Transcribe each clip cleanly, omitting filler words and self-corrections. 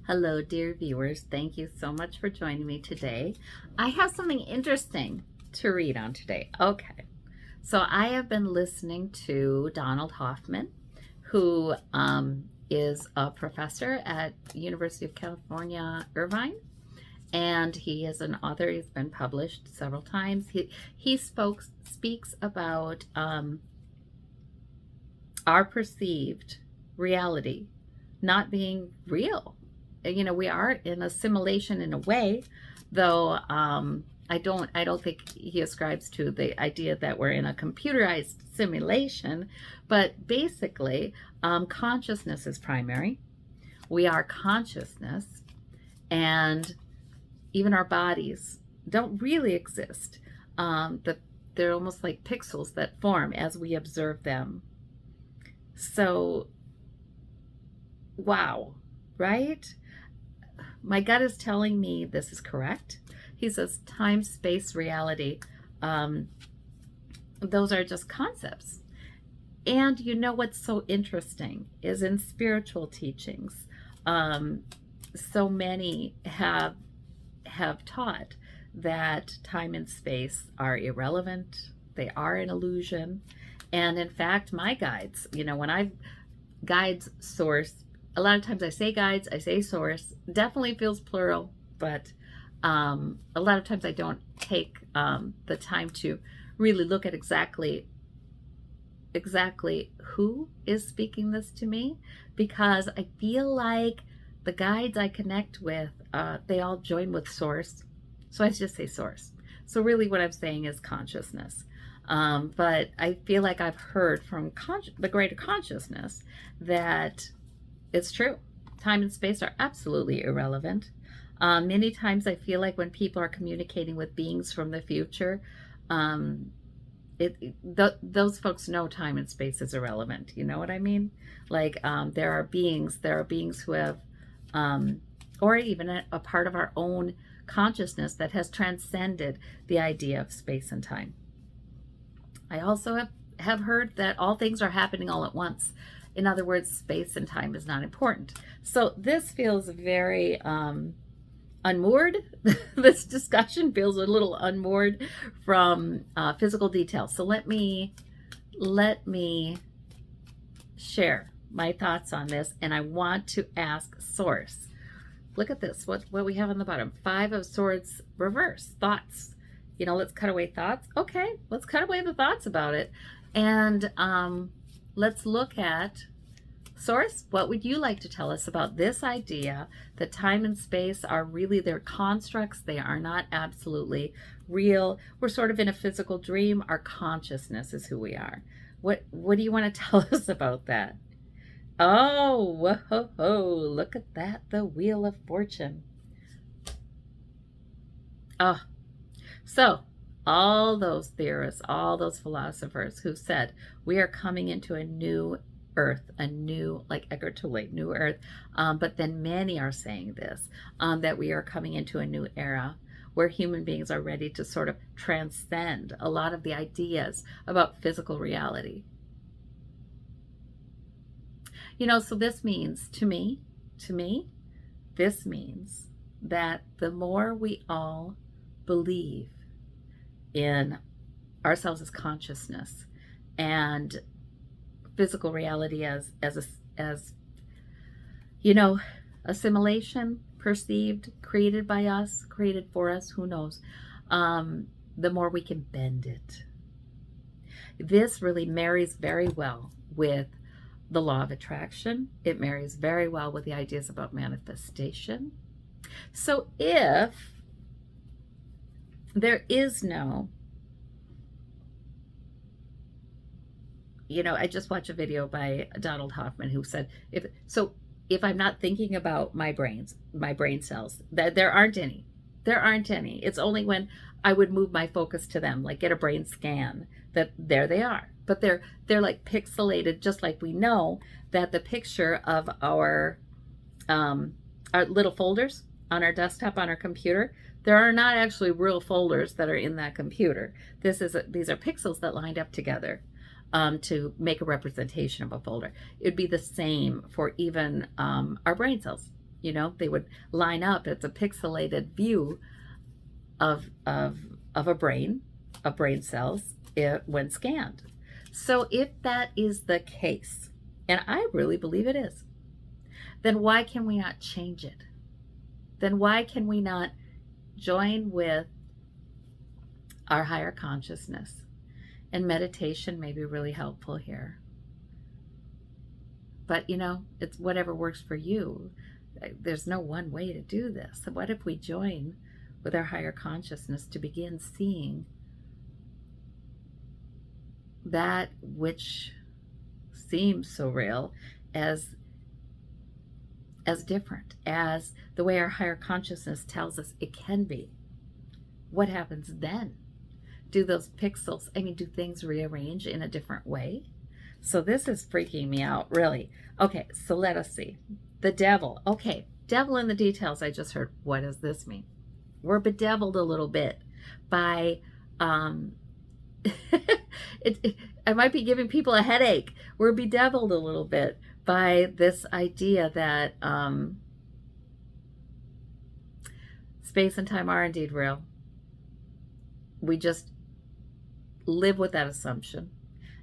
Hello, dear viewers. Thank you so much for joining me today. I have something interesting to read on today. Okay, so I have been listening to Donald Hoffman, who is a professor at University of California, Irvine, and he is an author. He's been published several times. He speaks about our perceived reality not being real. We are in a simulation in a way, though. I don't think he ascribes to the idea that we're in a computerized simulation, but basically, consciousness is primary. We are consciousness, and even our bodies don't really exist. They're almost like pixels that form as we observe them. So, wow, right? My gut is telling me this is correct. He says time, space, reality, those are just concepts. And what's so interesting is in spiritual teachings, so many have taught that time and space are irrelevant. They are an illusion. And in fact, my guides, when guides source, a lot of times I say guides, I say source, definitely feels plural, but a lot of times I don't take the time to really look at exactly who is speaking this to me, because I feel like the guides I connect with, they all join with source. So I just say source. So really what I'm saying is consciousness. But I feel like I've heard from the greater consciousness that it's true. Time and space are absolutely irrelevant. Many times I feel like when people are communicating with beings from the future, those folks know time and space is irrelevant. You know what I mean? Like there are beings who have, or even a part of our own consciousness that has transcended the idea of space and time. I also have heard that all things are happening all at once. In other words, space and time is not important. So this feels very unmoored. This discussion feels a little unmoored from physical details. So let me share my thoughts on this, and I want to ask Source. Look at this, what we have on the bottom. 5 of Swords reverse, thoughts. Let's cut away thoughts. Okay, let's cut away the thoughts about it. And let's look at Source. What would you like to tell us about this idea that time and space are really, they're constructs? They are not absolutely real. We're sort of in a physical dream. Our consciousness is who we are. What do you want to tell us about that? Oh, whoa, look at that, the Wheel of Fortune. Oh, so all those theorists, all those philosophers who said we are coming into a new earth, a new, like Eckhart Tolle, new earth, but then many are saying this, that we are coming into a new era where human beings are ready to sort of transcend a lot of the ideas about physical reality. So this means, to me, this means that the more we all believe in ourselves as consciousness and physical reality as assimilation, perceived, created by us, created for us, who knows, the more we can bend it. This really marries very well with the law of attraction. It marries very well with the ideas about manifestation. So if there is no, I just watched a video by Donald Hoffman who said, if I'm not thinking about my brain cells, that there aren't any. It's only when I would move my focus to them, like get a brain scan, that there they are. But they're like pixelated, just like we know that the picture of our little folders on our desktop, on our computer, there are not actually real folders that are in that computer. These are pixels that lined up together to make a representation of a folder. It'd be the same for even our brain cells. You know, they would line up. It's a pixelated view of a brain, of brain cells when scanned. So if that is the case, and I really believe it is, then why can we not change it? Then why can we not join with our higher consciousness? And meditation may be really helpful here. But you know, it's whatever works for you. There's no one way to do this. So what if we join with our higher consciousness to begin seeing that which seems so real as different, as the way our higher consciousness tells us it can be? What happens then? Do those pixels, do things rearrange in a different way? So this is freaking me out, really. Okay, so let us see. The devil. Okay, devil in the details I just heard. What does this mean? We're bedeviled a little bit by, I might be giving people a headache. We're bedeviled a little bit by this idea that space and time are indeed real. We just live with that assumption.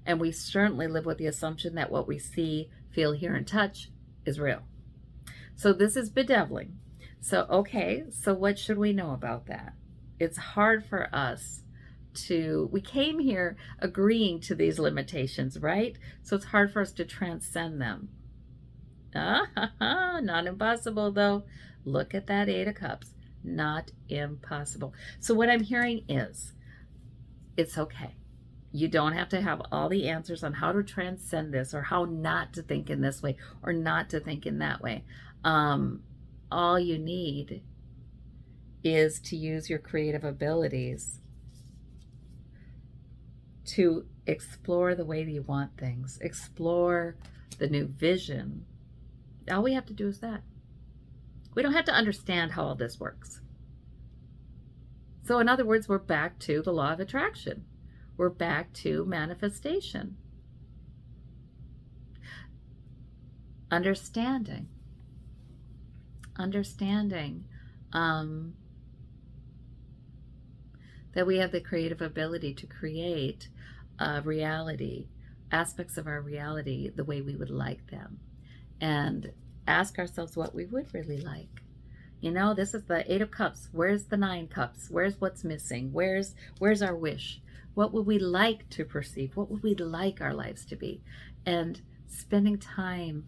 And we certainly live with the assumption that what we see, feel, hear, and touch is real. So this is bedeviling. So, okay, so what should we know about that? It's hard for us we came here agreeing to these limitations, right? So it's hard for us to transcend them. Not impossible, though. Look at that Eight of Cups. Not impossible. So what I'm hearing is, it's okay. You don't have to have all the answers on how to transcend this, or how not to think in this way, or not to think in that way. All you need is to use your creative abilities to explore the way that you want things, explore the new vision. All we have to do is that. We don't have to understand how all this works. So in other words, we're back to the law of attraction. We're back to manifestation. Understanding that we have the creative ability to create reality, aspects of our reality the way we would like them, and ask ourselves what we would really like. You know, this is the Eight of Cups. Where's the Nine Cups? Where's what's missing? Where's our wish? What would we like to perceive? What would we like our lives to be? And spending time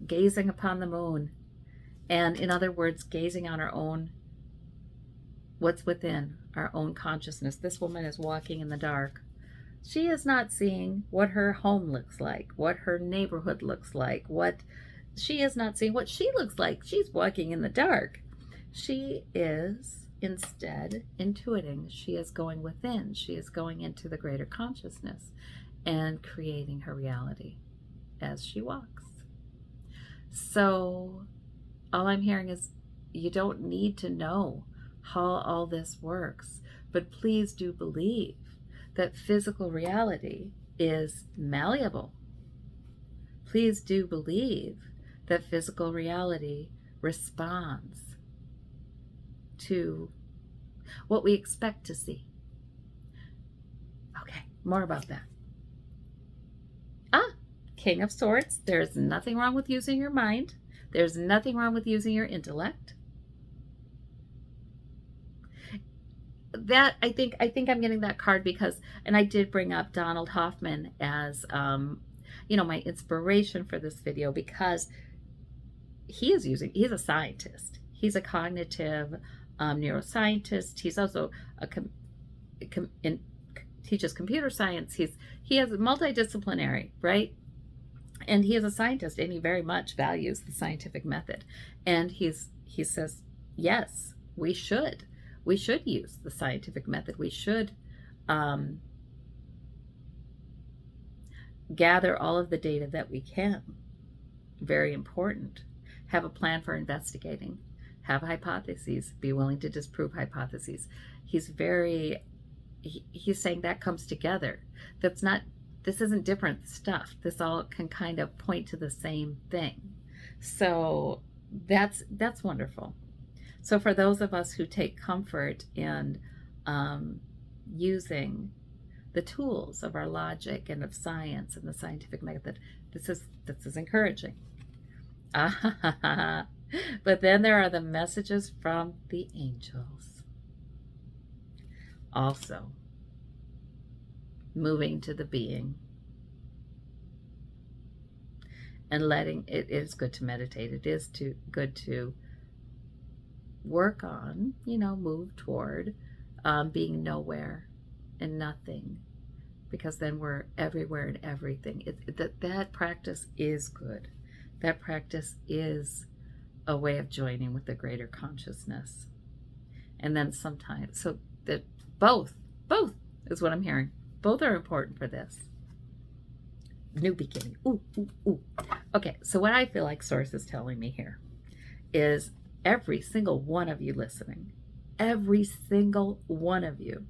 gazing upon the moon, and in other words, gazing on our own, what's within our own consciousness. This woman is walking in the dark. She is not seeing what her home looks like, what her neighborhood looks like, she is not seeing what she looks like. She's walking in the dark. She is instead intuiting. She is going within. She is going into the greater consciousness and creating her reality as she walks. So all I'm hearing is, you don't need to know how all this works, but please do believe that physical reality is malleable. Please do believe that physical reality responds to what we expect to see. Okay, more about that. King of Swords. There's nothing wrong with using your mind. There's nothing wrong with using your intellect. That I think I'm getting that card because, and I did bring up Donald Hoffman as my inspiration for this video, because he's a scientist. He's a cognitive neuroscientist. He's also teaches computer science. He has multidisciplinary, right? And he is a scientist, and he very much values the scientific method. And he says, yes, we should use the scientific method. We should gather all of the data that we can. Very important. Have a plan for investigating. Have hypotheses. Be willing to disprove hypotheses. He's saying that comes together. This isn't different stuff. This all can kind of point to the same thing. So that's wonderful. So for those of us who take comfort in using the tools of our logic and of science and the scientific method, this is encouraging. But then there are the messages from the angels. Also, moving to the being and letting it is good to meditate. It is good to work on, move toward being nowhere and nothing, because then we're everywhere and everything. That practice is good. That practice is a way of joining with the greater consciousness. And then sometimes, so that both is what I'm hearing. Both are important for this new beginning. Ooh, ooh, ooh. Okay, so what I feel like Source is telling me here is every single one of you listening, every single one of you,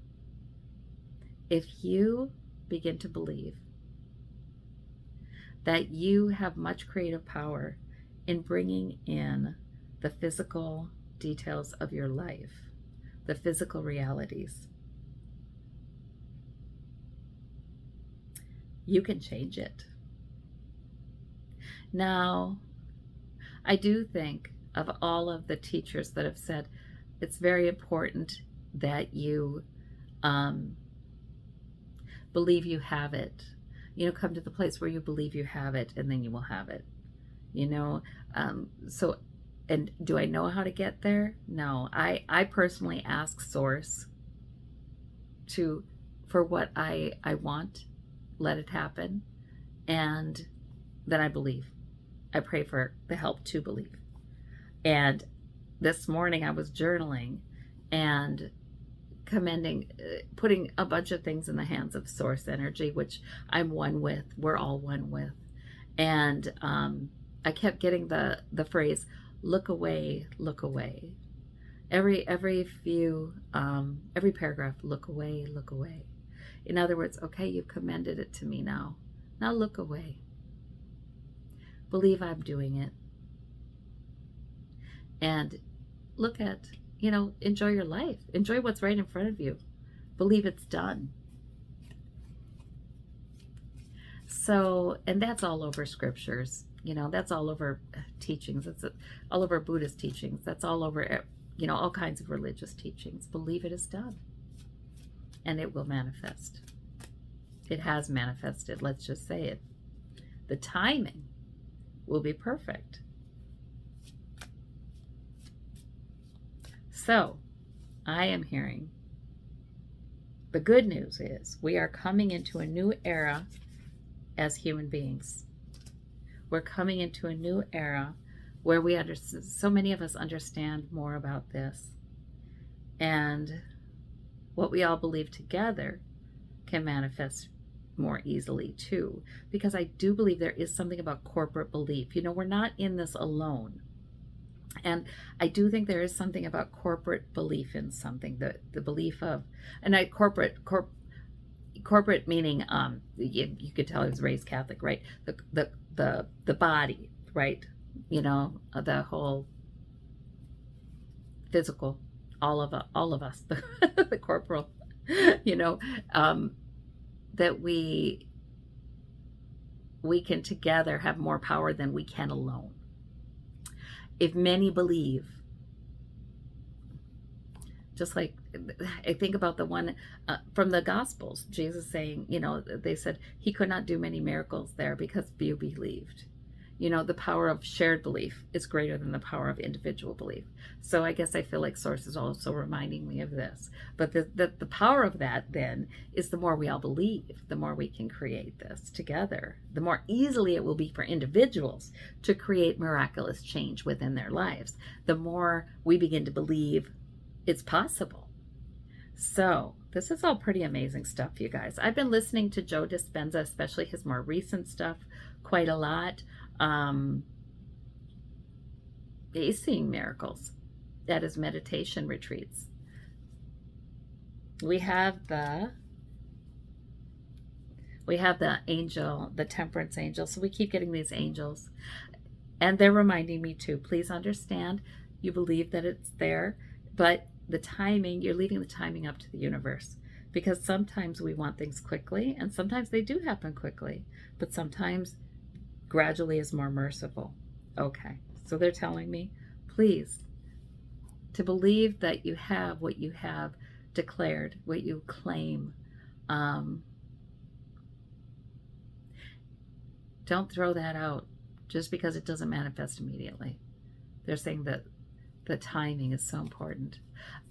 if you begin to believe that you have much creative power in bringing in the physical details of your life, the physical realities, you can change it. Now, I do think of all of the teachers that have said it's very important that you believe you have it. Come to the place where you believe you have it, and then you will have it. So, and do I know how to get there? No. I personally ask Source for what I want, let it happen, and then I believe. I pray for the help to believe. And this morning I was journaling and putting a bunch of things in the hands of Source Energy, which I'm one with. We're all one with. And I kept getting the phrase, look away, look away. Every paragraph, look away, look away. In other words, okay, you've commended it to me now. Now look away. Believe I'm doing it. And look at, enjoy your life. Enjoy what's right in front of you. Believe it's done. So, and that's all over scriptures. That's all over teachings. That's all over Buddhist teachings. That's all over, all kinds of religious teachings. Believe it is done. And it will manifest. It has manifested. Let's just say it. The timing will be perfect. So, I am hearing the good news is we are coming into a new era as human beings. We're coming into a new era where so many of us understand more about this. And what we all believe together can manifest more easily too, because I do believe there is something about corporate belief. We're not in this alone. And I do think there is something about corporate belief in something, the belief of, and corporate meaning, you could tell I was raised Catholic, right? The body, right? The whole physical, all of us, the corporal, that we can together have more power than we can alone. If many believe, just like I think about the one from the Gospels, Jesus saying, they said he could not do many miracles there because few believed. The power of shared belief is greater than the power of individual belief. So I guess I feel like Source is also reminding me of this. But the power of that then is the more we all believe, the more we can create this together. The more easily it will be for individuals to create miraculous change within their lives. The more we begin to believe it's possible. So this is all pretty amazing stuff, you guys. I've been listening to Joe Dispenza, especially his more recent stuff, quite a lot. He's seeing miracles at his meditation retreats. We have the angel, the temperance angel. So we keep getting these angels. And they're reminding me too, please understand, you believe that it's there, but the timing, you're leaving the timing up to the universe. Because sometimes we want things quickly, and sometimes they do happen quickly, but sometimes gradually is more merciful. Okay, so they're telling me, please, to believe that you have what you have declared, what you claim. Um, don't throw that out just because it doesn't manifest immediately. They're saying that the timing is so important.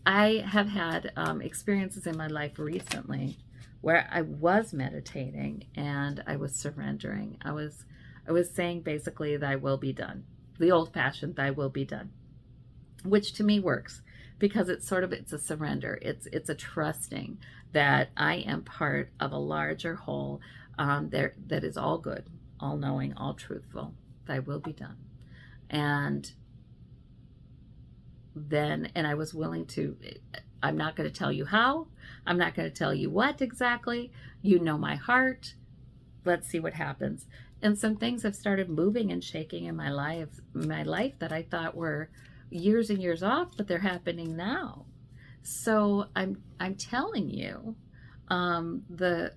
I have had experiences in my life recently where I was meditating and I was surrendering. I was saying basically, "Thy will be done," the old-fashioned "Thy will be done," which to me works because it's a surrender. It's a trusting that I am part of a larger whole there that is all good, all knowing, all truthful. Thy will be done, and and I was willing to. I'm not going to tell you how. I'm not going to tell you what exactly. You know my heart. Let's see what happens. And some things have started moving and shaking in my life that I thought were years and years off, but they're happening now. So I'm telling you, the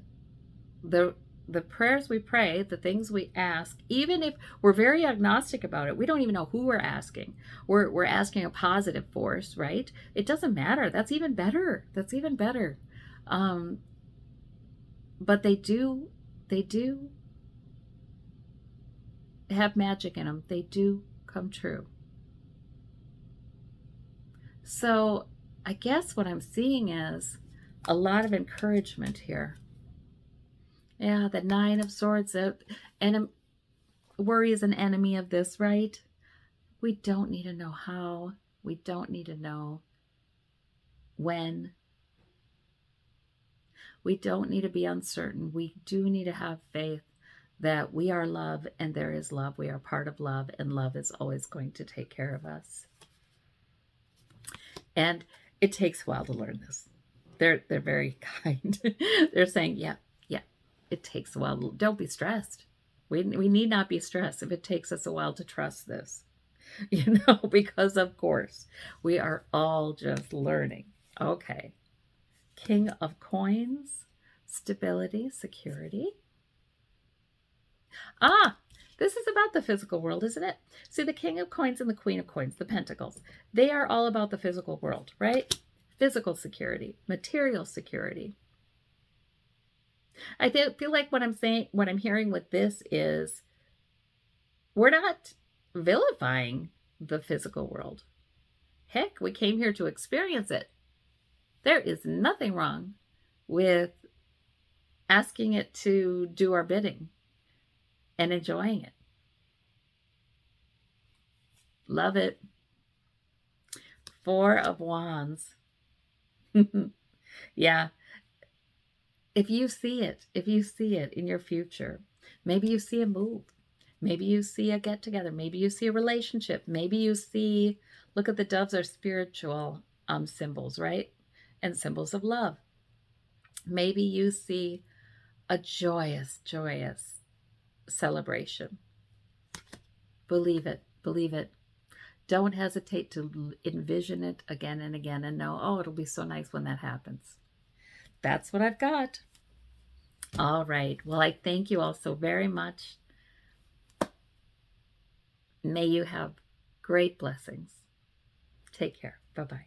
the the prayers we pray, the things we ask, even if we're very agnostic about it, we don't even know who we're asking. We're asking a positive force, right? It doesn't matter. That's even better. That's even better. Um, but they do have magic in them. They do come true. So I guess what I'm seeing is a lot of encouragement here. Yeah, the Nine of Swords. And worry is an enemy of this, right? We don't need to know how. We don't need to know when. We don't need to be uncertain. We do need to have faith that we are love and there is love. We are part of love, and love is always going to take care of us. And it takes a while to learn this. They're very kind. They're saying, yeah, it takes a while. Don't be stressed. We need not be stressed if it takes us a while to trust this, because of course we are all just learning. Okay. King of Coins, stability, security. Ah, this is about the physical world, isn't it? See, the King of Coins and the Queen of Coins, the Pentacles, they are all about the physical world, right? Physical security, material security. I feel like what I'm saying, what I'm hearing with this is we're not vilifying the physical world. Heck, we came here to experience it. There is nothing wrong with asking it to do our bidding and enjoying it. Love it. Four of Wands. Yeah. If you see it in your future, maybe you see a move, maybe you see a get together, maybe you see a relationship, maybe you see, look at the doves are spiritual symbols, right? And symbols of love. Maybe you see a joyous celebration. Believe it. Believe it. Don't hesitate to envision it again and again and know, oh, it'll be so nice when that happens. That's what I've got. All right. Well, I thank you all so very much. May you have great blessings. Take care. Bye-bye.